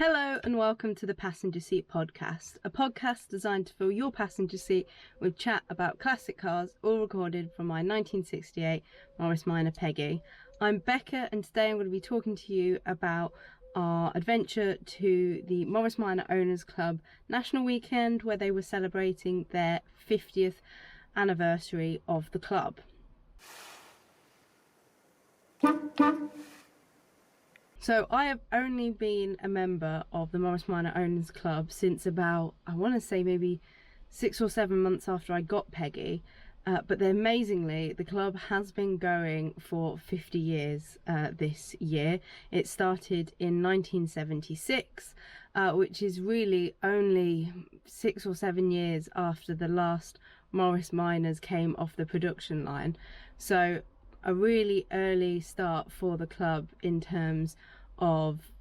Hello and welcome to the Passenger Seat Podcast, a podcast designed to fill your passenger seat with chat about classic cars, all recorded from my 1968 Morris Minor Peggy. I'm Becca and today I'm going to be talking to you about our adventure to the Morris Minor Owners Club National Weekend, where they were celebrating their 50th anniversary of the club. So I have only been a member of the Morris Minor Owners Club since about, I want to say maybe 6 or 7 months after I got Peggy, but amazingly the club has been going for 50 years this year. It started in 1976, which is really only 6 or 7 years after the last Morris Minors came off the production line. So a really early start for the club in terms of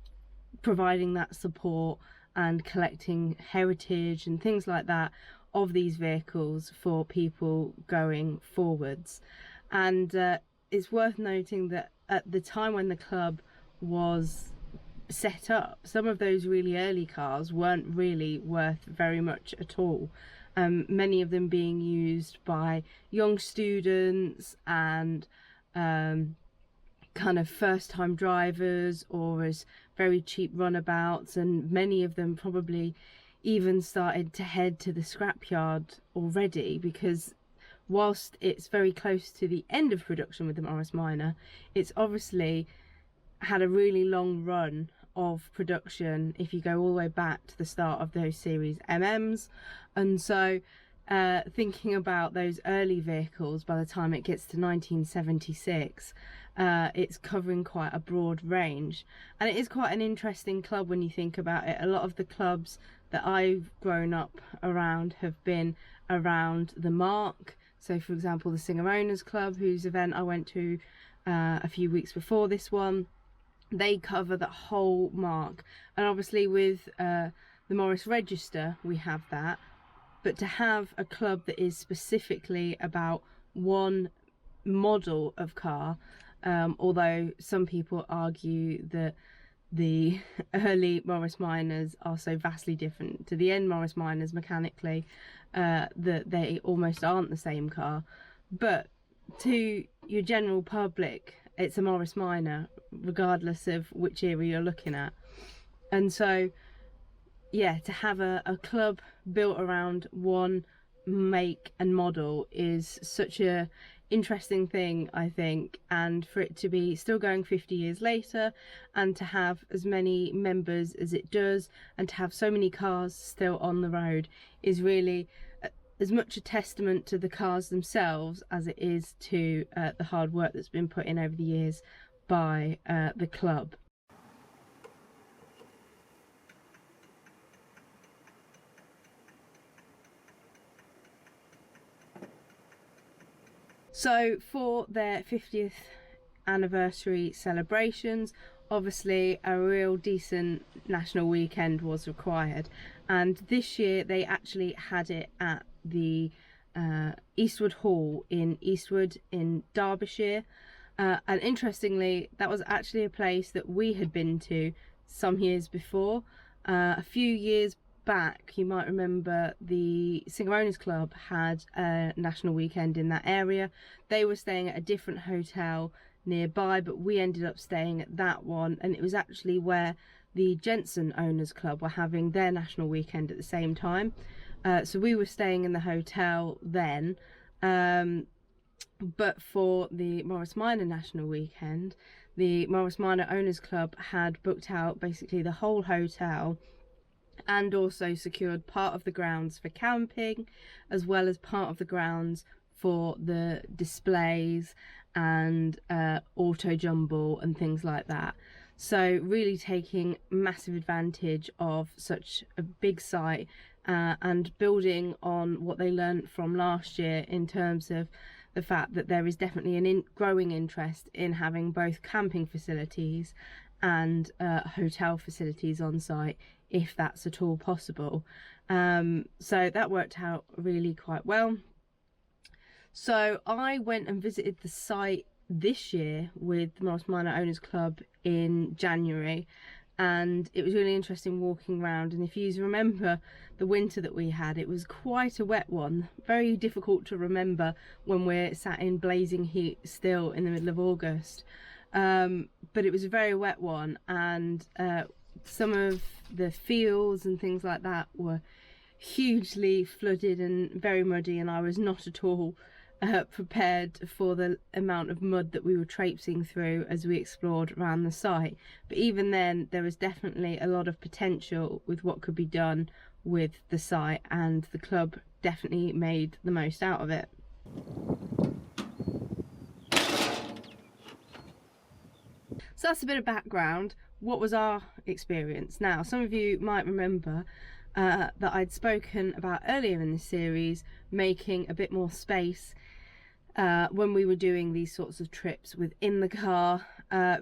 providing that support and collecting heritage and things like that of these vehicles for people going forwards. And it's worth noting that at the time when the club was set up, some of those really early cars weren't really worth very much at all. Many of them being used by young students and kind of first-time drivers or as very cheap runabouts, and many of them probably even started to head to the scrapyard already, because whilst it's very close to the end of production with the Morris Minor, it's obviously had a really long run of production if you go all the way back to the start of those series MMs. And so thinking about those early vehicles, by the time it gets to 1976, it's covering quite a broad range, and it is quite an interesting club when you think about it. A lot of the clubs that I've grown up around have been around the mark. So for example, the Singer Owners Club, whose event I went to a few weeks before this one, they cover the whole mark. And obviously with the Morris Register we have that, but to have a club that is specifically about one model of car, although some people argue that the early Morris Minors are so vastly different to the end Morris Minors mechanically that they almost aren't the same car. But to your general public, it's a Morris Minor regardless of which era you're looking at. And so yeah, to have a club built around one make and model is such a interesting thing, I think, and for it to be still going 50 years later and to have as many members as it does and to have so many cars still on the road is really as much a testament to the cars themselves as it is to the hard work that's been put in over the years by the club. So for their 50th anniversary celebrations, obviously a real decent national weekend was required, and this year they actually had it at the Eastwood Hall in Eastwood in Derbyshire, and interestingly that was actually a place that we had been to some years before. A few years back, you might remember the Singer Owners Club had a national weekend in that area. They were staying at a different hotel nearby, but we ended up staying at that one, and it was actually where the Jensen Owners Club were having their national weekend at the same time. So we were staying in the hotel then, but for the Morris Minor National Weekend, the Morris Minor Owners Club had booked out basically the whole hotel and also secured part of the grounds for camping, as well as part of the grounds for the displays and auto jumble and things like that. So really taking massive advantage of such a big site and building on what they learned from last year in terms of the fact that there is definitely a growing interest in having both camping facilities and hotel facilities on site, if that's at all possible. So that worked out really quite well. So I went and visited the site this year with the Morris Minor Owners Club in January and it was really interesting walking around. And if you remember the winter that we had, it was quite a wet one, very difficult to remember when we're sat in blazing heat still in the middle of August, but it was a very wet one, and some of the fields and things like that were hugely flooded and very muddy, and I was not at all prepared for the amount of mud that we were traipsing through as we explored around the site. But even then, there was definitely a lot of potential with what could be done with the site, and the club definitely made the most out of it. So that's a bit of background. What was our experience? Now, some of you might remember that I'd spoken about earlier in this series making a bit more space when we were doing these sorts of trips within the car,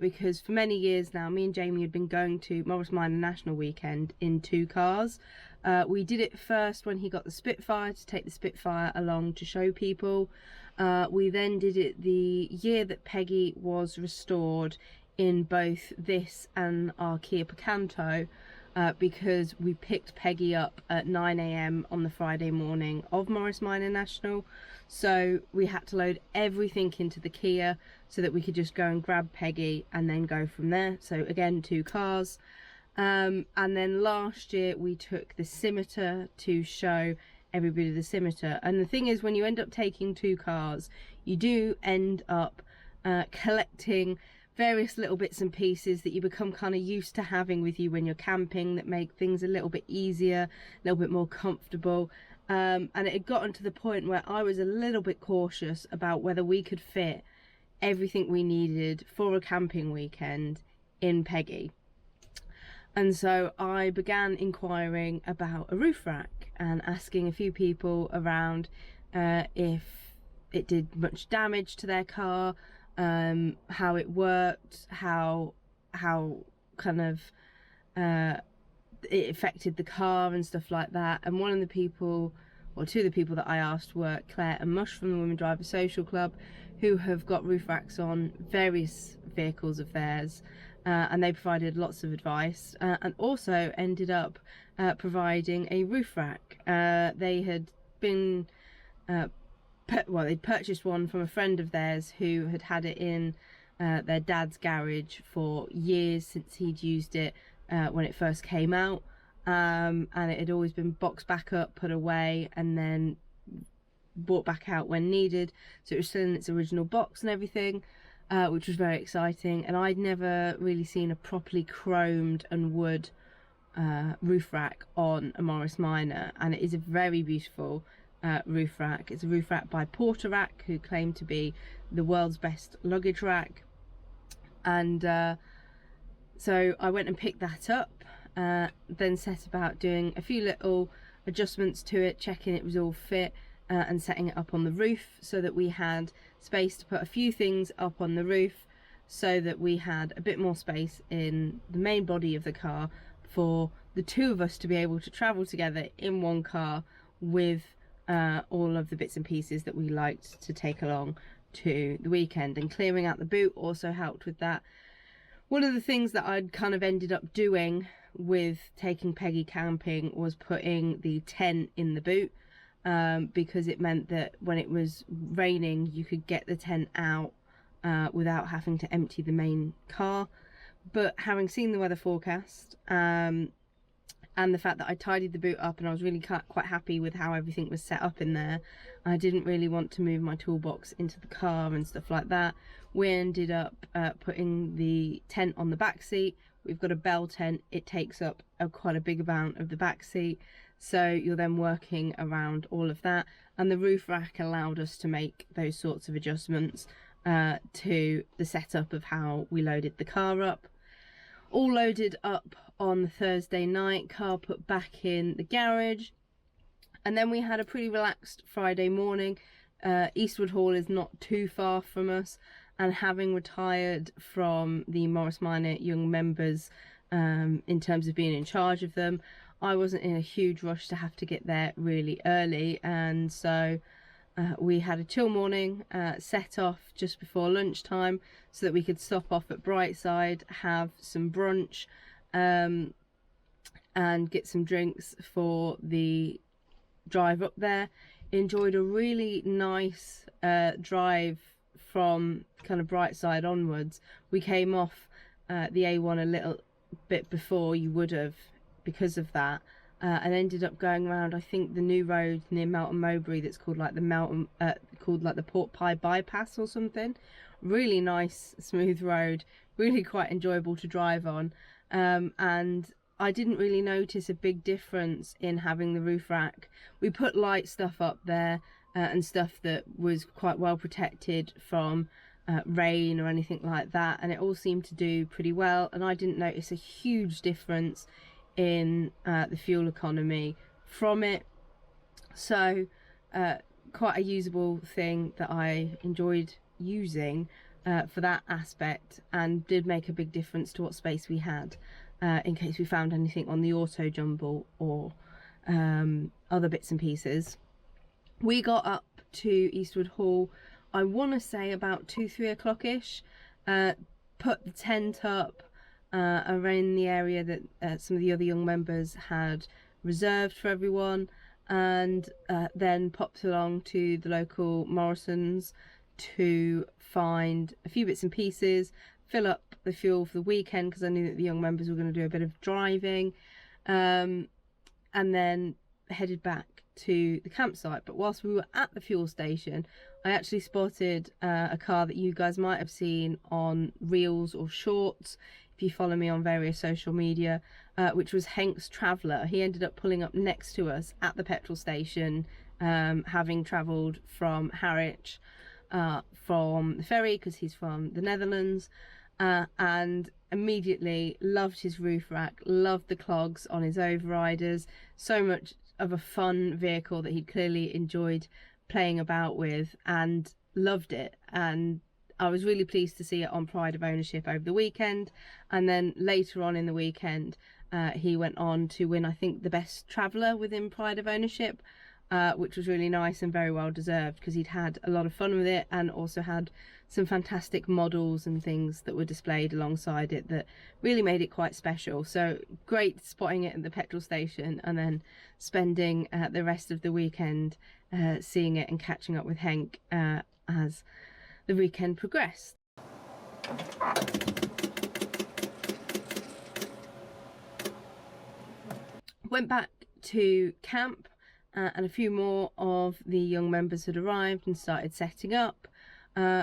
because for many years now, me and Jamie had been going to Morris Minor National Weekend in 2 cars. We did it first when he got the Spitfire, to take the Spitfire along to show people. We then did it the year that Peggy was restored in both this and our Kia Picanto, because we picked Peggy up at 9 AM on the Friday morning of Morris Minor National, so we had to load everything into the Kia so that we could just go and grab Peggy and then go from there. So again, 2 cars. And then last year we took the Scimitar to show everybody the Scimitar. And the thing is, when you end up taking 2 cars, you do end up collecting various little bits and pieces that you become kind of used to having with you when you're camping, that make things a little bit easier, a little bit more comfortable. And it had gotten to the point where I was a little bit cautious about whether we could fit everything we needed for a camping weekend in Peggy. And so I began inquiring about a roof rack and asking a few people around if it did much damage to their car, how it worked, how kind of it affected the car and stuff like that. And one of the people, or 2 of the people that I asked, were Claire and Mush from the Women Driver Social Club, who have got roof racks on various vehicles of theirs, and they provided lots of advice, and also ended up providing a roof rack. They had been they'd purchased one from a friend of theirs who had it in their dad's garage for years, since he'd used it when it first came out, and it had always been boxed back up, put away, and then brought back out when needed. So it was still in its original box and everything, which was very exciting. And I'd never really seen a properly chromed and wood roof rack on a Morris Minor, and it is a very beautiful roof rack. It's a roof rack by Porter Rack, who claim to be the world's best luggage rack. And so I went and picked that up, then set about doing a few little adjustments to it, checking it was all fit, and setting it up on the roof so that we had space to put a few things up on the roof, so that we had a bit more space in the main body of the car for the 2 of us to be able to travel together in one car with all of the bits and pieces that we liked to take along to the weekend. And clearing out the boot also helped with that. One of the things that I'd kind of ended up doing with taking Peggy camping was putting the tent in the boot, because it meant that when it was raining you could get the tent out without having to empty the main car. But having seen the weather forecast, and the fact that I tidied the boot up and I was really quite happy with how everything was set up in there, I didn't really want to move my toolbox into the car and stuff like that. We ended up putting the tent on the back seat. We've got a bell tent. It takes up quite a big amount of the back seat, so you're then working around all of that. And the roof rack allowed us to make those sorts of adjustments to the setup of how we loaded the car up. All loaded up on the Thursday night, car put back in the garage, and then we had a pretty relaxed Friday morning. Eastwood Hall is not too far from us, and having retired from the Morris Minor young members in terms of being in charge of them, I wasn't in a huge rush to have to get there really early, and so we had a chill morning, set off just before lunchtime so that we could stop off at Brightside, have some brunch, and get some drinks for the drive up there. Enjoyed a really nice drive from kind of Brightside onwards. We came off the A1 a little bit before you would have because of that, and ended up going around, I think, the new road near Melton Mowbray that's called like the Port Pie bypass or something. Really nice smooth road, really quite enjoyable to drive on, and I didn't really notice a big difference in having the roof rack. We put light stuff up there and stuff that was quite well protected from rain or anything like that, and it all seemed to do pretty well, and I didn't notice a huge difference in the fuel economy from it. So quite a usable thing that I enjoyed using for that aspect, and did make a big difference to what space we had in case we found anything on the auto jumble or other bits and pieces. We got up to Eastwood Hall, I want to say about 2-3 o'clock ish, put the tent up around the area that some of the other young members had reserved for everyone, and then popped along to the local Morrison's to find a few bits and pieces, fill up the fuel for the weekend, because I knew that the young members were going to do a bit of driving, and then headed back to the campsite. But whilst we were at the fuel station, I actually spotted a car that you guys might have seen on reels or shorts if you follow me on various social media, which was Hank's Traveller. He ended up pulling up next to us at the petrol station, having travelled from Harwich from the ferry, because he's from the Netherlands, and immediately loved his roof rack, loved the clogs on his overriders. So much of a fun vehicle that he clearly enjoyed playing about with, and loved it. And I was really pleased to see it on Pride of Ownership over the weekend, and then later on in the weekend he went on to win, I think, the best traveller within Pride of Ownership, which was really nice and very well deserved, because he'd had a lot of fun with it, and also had some fantastic models and things that were displayed alongside it that really made it quite special. So great spotting it at the petrol station, and then spending the rest of the weekend seeing it and catching up with Hank as the weekend progressed. Went back to camp, and a few more of the young members had arrived and started setting up.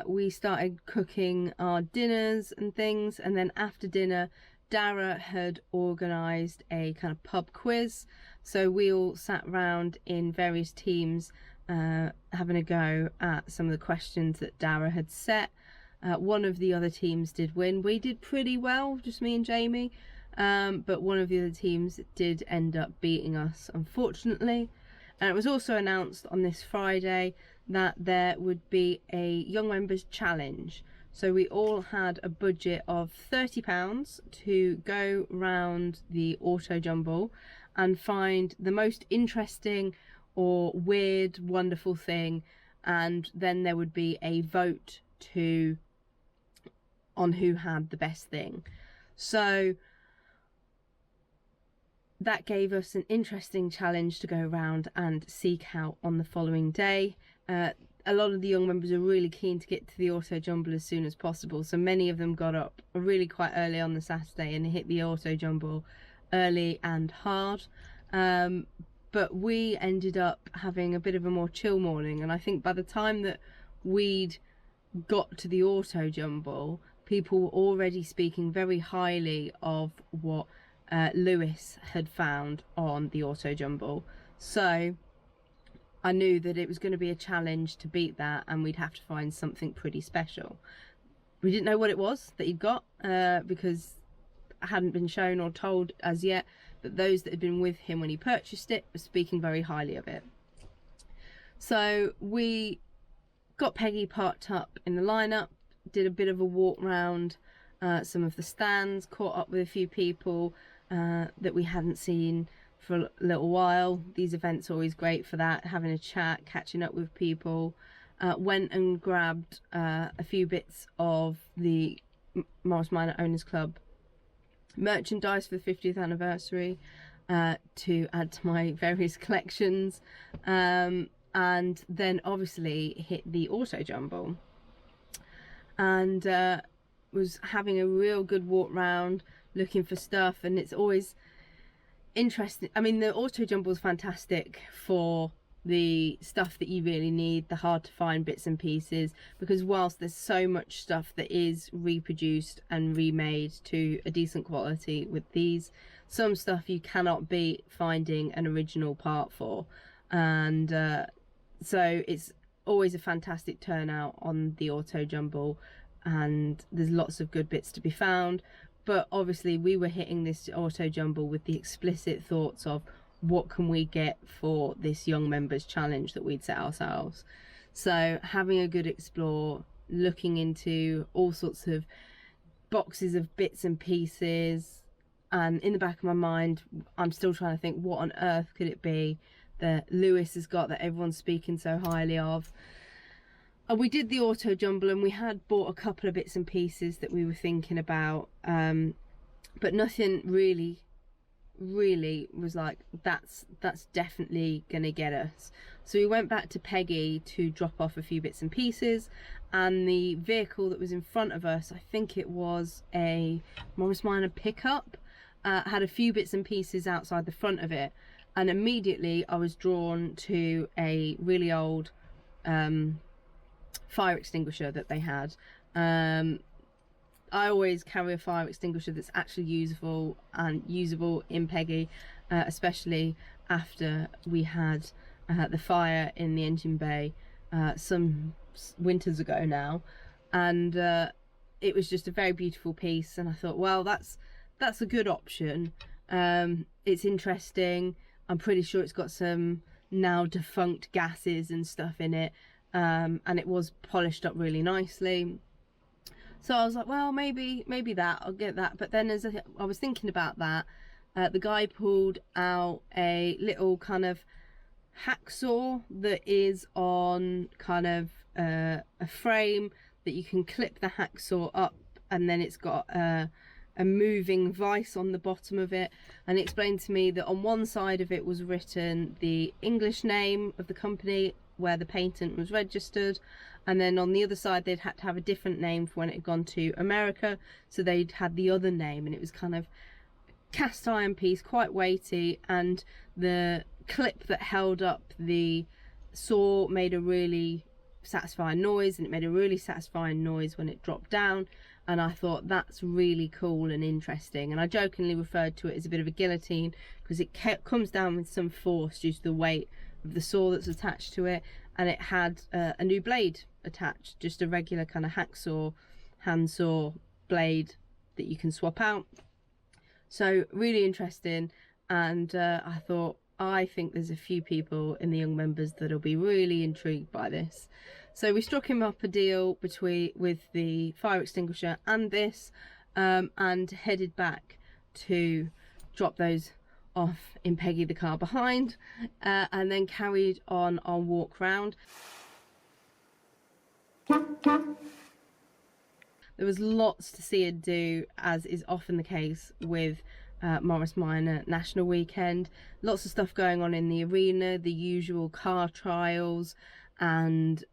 We started cooking our dinners and things, and then after dinner Dara had organised a kind of pub quiz, so we all sat round in various teams having a go at some of the questions that Dara had set. One of the other teams did win. We did pretty well, just me and Jamie, but one of the other teams did end up beating us, unfortunately. And it was also announced on this Friday that there would be a young members challenge. So we all had a budget of £30 to go round the auto jumble and find the most interesting or weird, wonderful thing, and then there would be a vote on who had the best thing. So that gave us an interesting challenge to go around and seek out on the following day. A lot of the young members are really keen to get to the auto jumble as soon as possible, so many of them got up really quite early on the Saturday and hit the auto jumble early and hard. But we ended up having a bit of a more chill morning, and I think by the time that we'd got to the auto jumble, people were already speaking very highly of what Lewis had found on the auto jumble. So I knew that it was going to be a challenge to beat that, and we'd have to find something pretty special. We didn't know what it was that he'd got because it hadn't been shown or told as yet, but those that had been with him when he purchased it were speaking very highly of it. So we got Peggy parked up in the lineup, did a bit of a walk round some of the stands, caught up with a few people that we hadn't seen for a little while. These events are always great for that, having a chat, catching up with people. Went and grabbed a few bits of the Morris Minor Owners Club merchandise for the 50th anniversary to add to my various collections, and then obviously hit the auto jumble, and was having a real good walk round looking for stuff. And it's always interesting. I mean, the auto jumble is fantastic for the stuff that you really need, the hard to find bits and pieces, because whilst there's so much stuff that is reproduced and remade to a decent quality with these, some stuff you cannot be finding an original part for, and so it's always a fantastic turnout on the auto jumble, and there's lots of good bits to be found. But obviously we were hitting this auto jumble with the explicit thoughts of what can we get for this young members challenge that we'd set ourselves. So having a good explore, looking into all sorts of boxes of bits and pieces, and in the back of my mind I'm still trying to think, what on earth could it be that Lewis has got that everyone's speaking so highly of. And we did the auto jumble, and we had bought a couple of bits and pieces that we were thinking about, but nothing really was like, that's definitely gonna get us. So we went back to Peggy to drop off a few bits and pieces, and the vehicle that was in front of us, I think it was a Morris Minor pickup, had a few bits and pieces outside the front of it, and immediately I was drawn to a really old fire extinguisher that they had. I always carry a fire extinguisher that's actually usable in Peggy, especially after we had the fire in the engine bay some winters ago now, and it was just a very beautiful piece, and I thought, well, that's a good option. It's interesting. I'm pretty sure it's got some now defunct gases and stuff in it, and it was polished up really nicely. So I was like, well, maybe that, I'll get that. But then as I was thinking about that, the guy pulled out a little kind of hacksaw that is on kind of a frame that you can clip the hacksaw up, and then it's got a moving vise on the bottom of it. And he explained to me that on one side of it was written the English name of the company where the patent was registered, and then on the other side they'd had to have a different name for when it had gone to America, so they'd had the other name. And it was kind of cast iron piece, quite weighty, and the clip that held up the saw made a really satisfying noise, and it made a really satisfying noise when it dropped down. And I thought, that's really cool and interesting. And I jokingly referred to it as a bit of a guillotine, because it comes down with some force due to the weight of the saw that's attached to it. And it had a new blade attached, just a regular kind of hacksaw, handsaw blade that you can swap out. So really interesting. And I thought, I think there's a few people in the young members that'll be really intrigued by this. So we struck him up a deal with the fire extinguisher and this, and headed back to drop those off in Peggy, the car behind, and then carried on our walk round. There was lots to see and do, as is often the case with Morris Minor National Weekend. Lots of stuff going on in the arena, the usual car trials and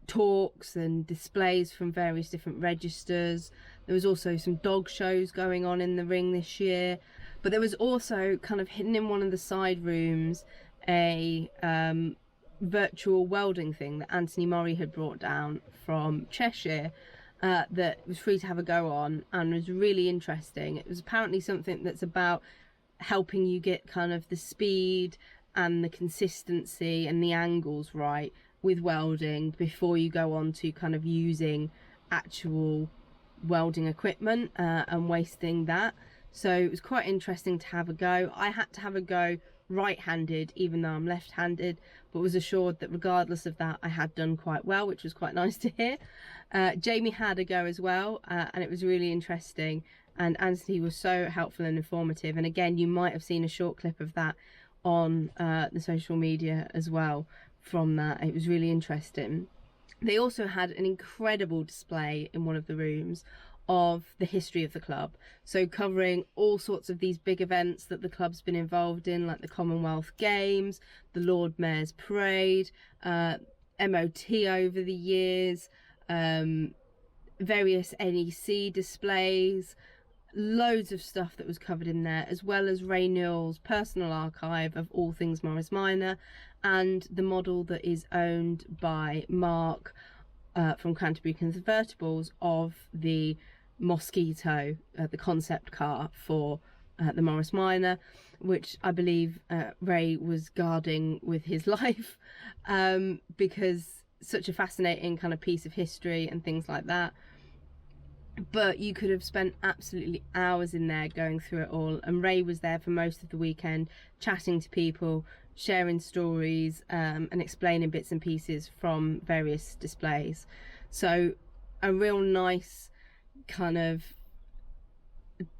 talks and displays from various different registers. There was also some dog shows going on in the ring this year, but there was also, kind of hidden in one of the side rooms, a virtual welding thing that Anthony Murray had brought down from Cheshire, that was free to have a go on and was really interesting. It was apparently something that's about helping you get kind of the speed and the consistency and the angles right with welding before you go on to kind of using actual welding equipment and wasting that. So it was quite interesting to have a go. I had to have a go right-handed, even though I'm left-handed, but was assured that regardless of that I had done quite well, which was quite nice to hear. Jamie had a go as well, and it was really interesting, and Anthony was so helpful and informative. And again, you might have seen a short clip of that on the social media as well from that. It was really interesting. They also had an incredible display in one of the rooms of the history of the club. So covering all sorts of these big events that the club's been involved in, like the Commonwealth Games, the Lord Mayor's Parade, MOT over the years, various NEC displays, loads of stuff that was covered in there, as well as Ray Newell's personal archive of all things Morris Minor, and the model that is owned by Mark from Canterbury Convertibles of the Mosquito, the concept car for the Morris Minor, which I believe Ray was guarding with his life, because such a fascinating kind of piece of history and things like that. But you could have spent absolutely hours in there going through it all, and Ray was there for most of the weekend, chatting to people, sharing stories, and explaining bits and pieces from various displays. So a real nice kind of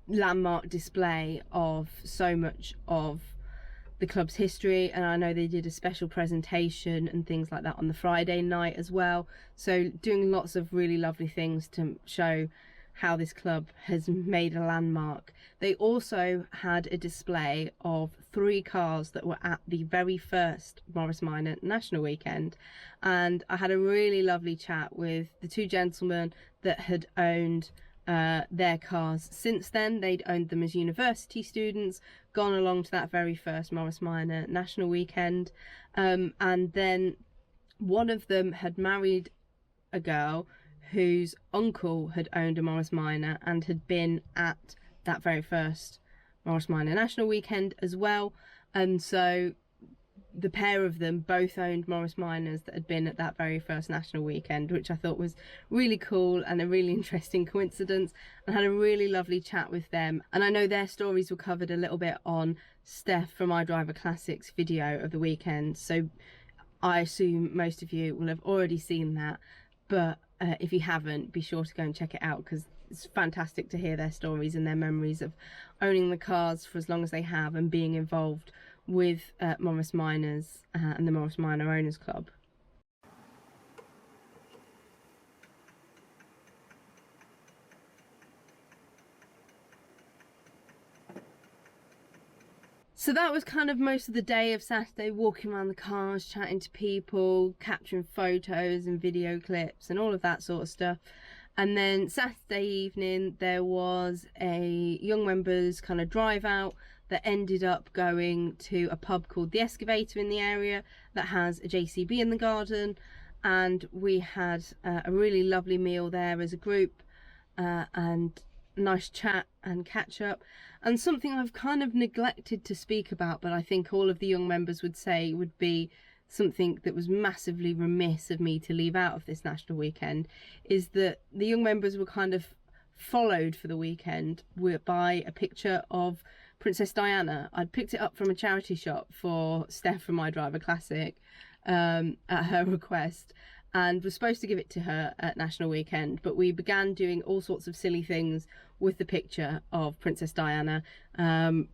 landmark display of so much of the club's history. And I know they did a special presentation and things like that on the Friday night as well, so doing lots of really lovely things to show how this club has made a landmark. They also had a display of 3 cars that were at the very first Morris Minor National Weekend, and I had a really lovely chat with the 2 gentlemen that had owned their cars since then. They'd owned them as university students, gone along to that very first Morris Minor National Weekend, and then one of them had married a girl whose uncle had owned a Morris Minor and had been at that very first Morris Minor National Weekend as well. And so the pair of them both owned Morris Minors that had been at that very first National Weekend, which I thought was really cool and a really interesting coincidence, and had a really lovely chat with them. And I know their stories were covered a little bit on Steph from iDriver Classics video of the weekend, so I assume most of you will have already seen that, but if you haven't, be sure to go and check it out, because it's fantastic to hear their stories and their memories of owning the cars for as long as they have and being involved with Morris Minors and the Morris Minor Owners Club. So that was kind of most of the day of Saturday, walking around the cars, chatting to people, capturing photos and video clips and all of that sort of stuff. And then Saturday evening there was a young members kind of drive out that ended up going to a pub called the Excavator in the area that has a JCB in the garden, and we had a really lovely meal there as a group, and nice chat and catch up. And something I've kind of neglected to speak about, but I think all of the young members would say would be something that was massively remiss of me to leave out of this national weekend, is that the young members were kind of followed for the weekend by a picture of Princess Diana. I'd picked it up from a charity shop for Steph from iDriver Classic at her request, and was supposed to give it to her at National Weekend, but we began doing all sorts of silly things with the picture of Princess Diana,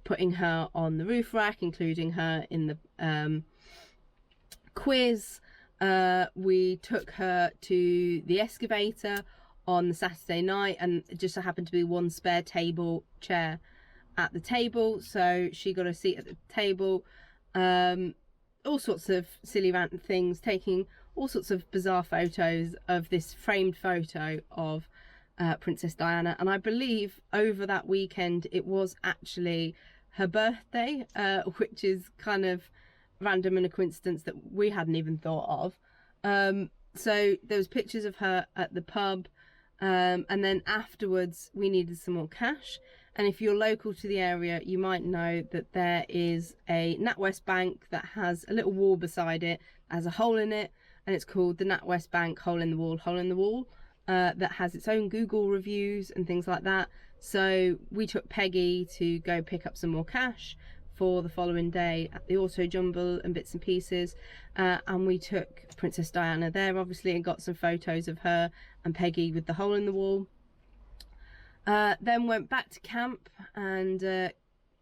putting her on the roof rack, including her in the quiz. We took her to the Excavator on the Saturday night, and it just so happened to be one spare table chair at the table, so she got a seat at the table. All sorts of silly random things, taking all sorts of bizarre photos of this framed photo of Princess Diana. And I believe over that weekend it was actually her birthday, which is kind of random and a coincidence that we hadn't even thought of. So there was pictures of her at the pub, and then afterwards we needed some more cash. And if you're local to the area, you might know that there is a NatWest Bank that has a little wall beside it, has a hole in it, and it's called the NatWest Bank Hole in the Wall, that has its own Google reviews and things like that. So we took Peggy to go pick up some more cash for the following day at the Auto Jumble and bits and pieces, and we took Princess Diana there obviously and got some photos of her and Peggy with the hole in the wall. Then went back to camp and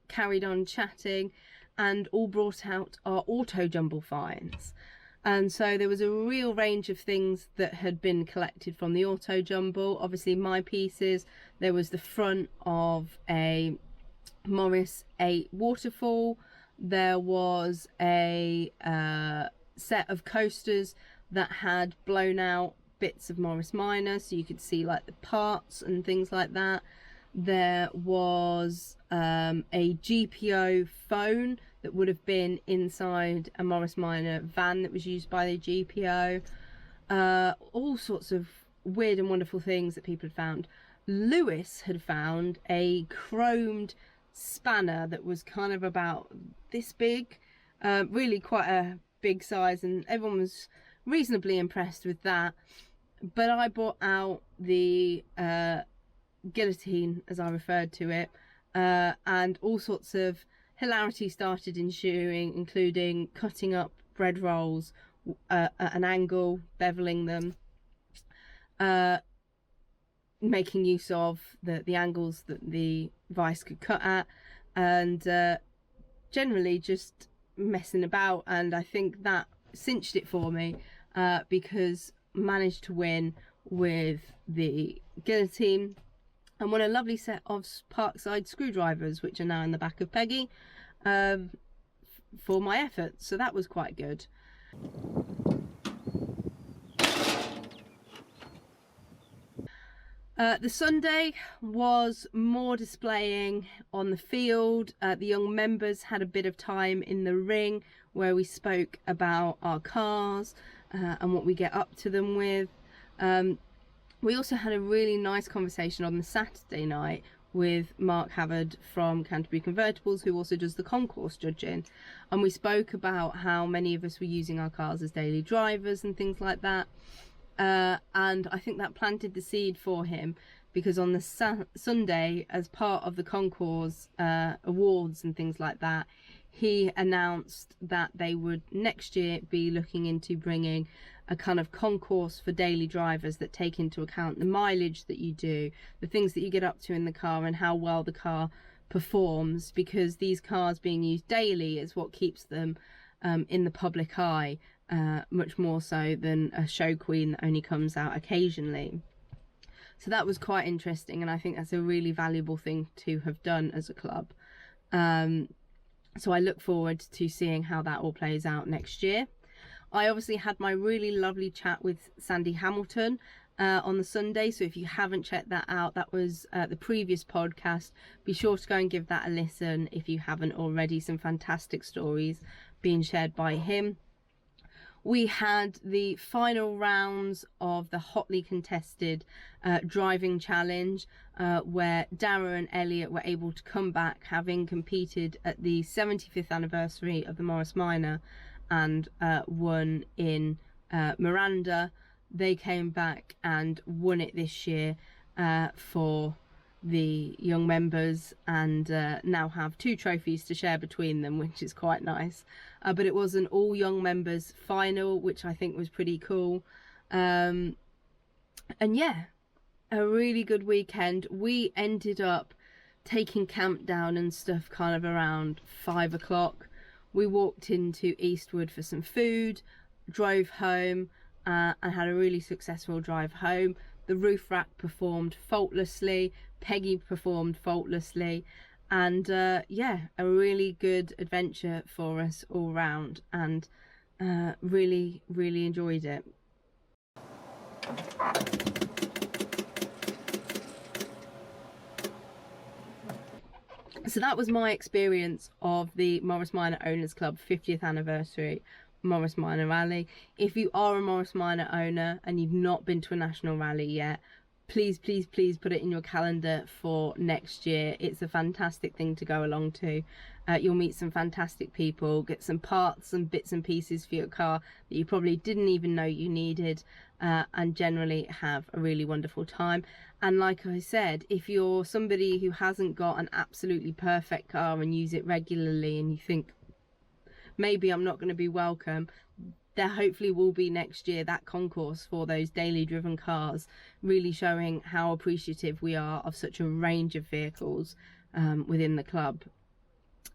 carried on chatting, and all brought out our Auto Jumble finds. And so there was a real range of things that had been collected from the auto jumble. Obviously my pieces, there was the front of a Morris 8 waterfall, there was a set of coasters that had blown out bits of Morris Minor, so you could see like the parts and things like that. There was a GPO phone that would have been inside a Morris Minor van that was used by the GPO. All sorts of weird and wonderful things that people had found. Lewis had found a chromed spanner that was kind of about this big, really quite a big size, and everyone was reasonably impressed with that. But I brought out the guillotine, as I referred to it, and all sorts of hilarity started ensuing, including cutting up bread rolls at an angle, beveling them, making use of the angles that the vice could cut at, and generally just messing about. And I think that cinched it for me, because I managed to win with the guillotine and won a lovely set of Parkside screwdrivers, which are now in the back of Peggy, for my efforts. So that was quite good. The Sunday was more displaying on the field. The young members had a bit of time in the ring where we spoke about our cars and what we get up to them with. We also had a really nice conversation on the Saturday night with Mark Havard from Canterbury Convertibles, who also does the concourse judging, and we spoke about how many of us were using our cars as daily drivers and things like that. And I think that planted the seed for him, because on the Sunday, as part of the concourse awards and things like that, he announced that they would next year be looking into bringing a kind of concourse for daily drivers that take into account the mileage that you do, the things that you get up to in the car, and how well the car performs, because these cars being used daily is what keeps them in the public eye, much more so than a show queen that only comes out occasionally. So that was quite interesting, and I think that's a really valuable thing to have done as a club. So I look forward to seeing how that all plays out next year. I obviously had my really lovely chat with Sandy Hamilton on the Sunday, so if you haven't checked that out, that was the previous podcast. Be sure to go and give that a listen if you haven't already. Some fantastic stories being shared by him. We had the final rounds of the hotly contested driving challenge, where Dara and Elliot were able to come back, having competed at the 75th anniversary of the Morris Minor and won in Miranda. They came back and won it this year for the young members, and now have 2 trophies to share between them, which is quite nice. But it was an all young members final, which I think was pretty cool. And yeah, a really good weekend. We ended up taking camp down and stuff kind of around 5 o'clock. We walked into Eastwood for some food, drove home, and had a really successful drive home. The roof rack performed faultlessly, Peggy performed faultlessly, and yeah, a really good adventure for us all round, and really enjoyed it. So that was my experience of the Morris Minor Owners Club 50th anniversary Morris Minor Rally. If you are a Morris Minor owner and you've not been to a national rally yet, please put it in your calendar for next year. It's a fantastic thing to go along to. You'll meet some fantastic people, get some parts and bits and pieces for your car that you probably didn't even know you needed, and generally have a really wonderful time. And like I said, if you're somebody who hasn't got an absolutely perfect car and use it regularly, and you think maybe I'm not going to be welcome, there hopefully will be next year that concourse for those daily driven cars, really showing how appreciative we are of such a range of vehicles within the club.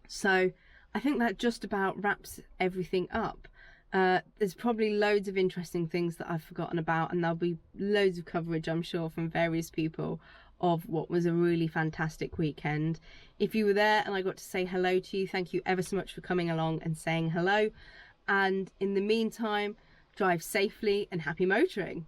So I think that just about wraps everything up. There's probably loads of interesting things that I've forgotten about, and there'll be loads of coverage, I'm sure, from various people of what was a really fantastic weekend. If you were there and I got to say hello to you, thank you ever so much for coming along and saying hello. And in the meantime, drive safely and happy motoring.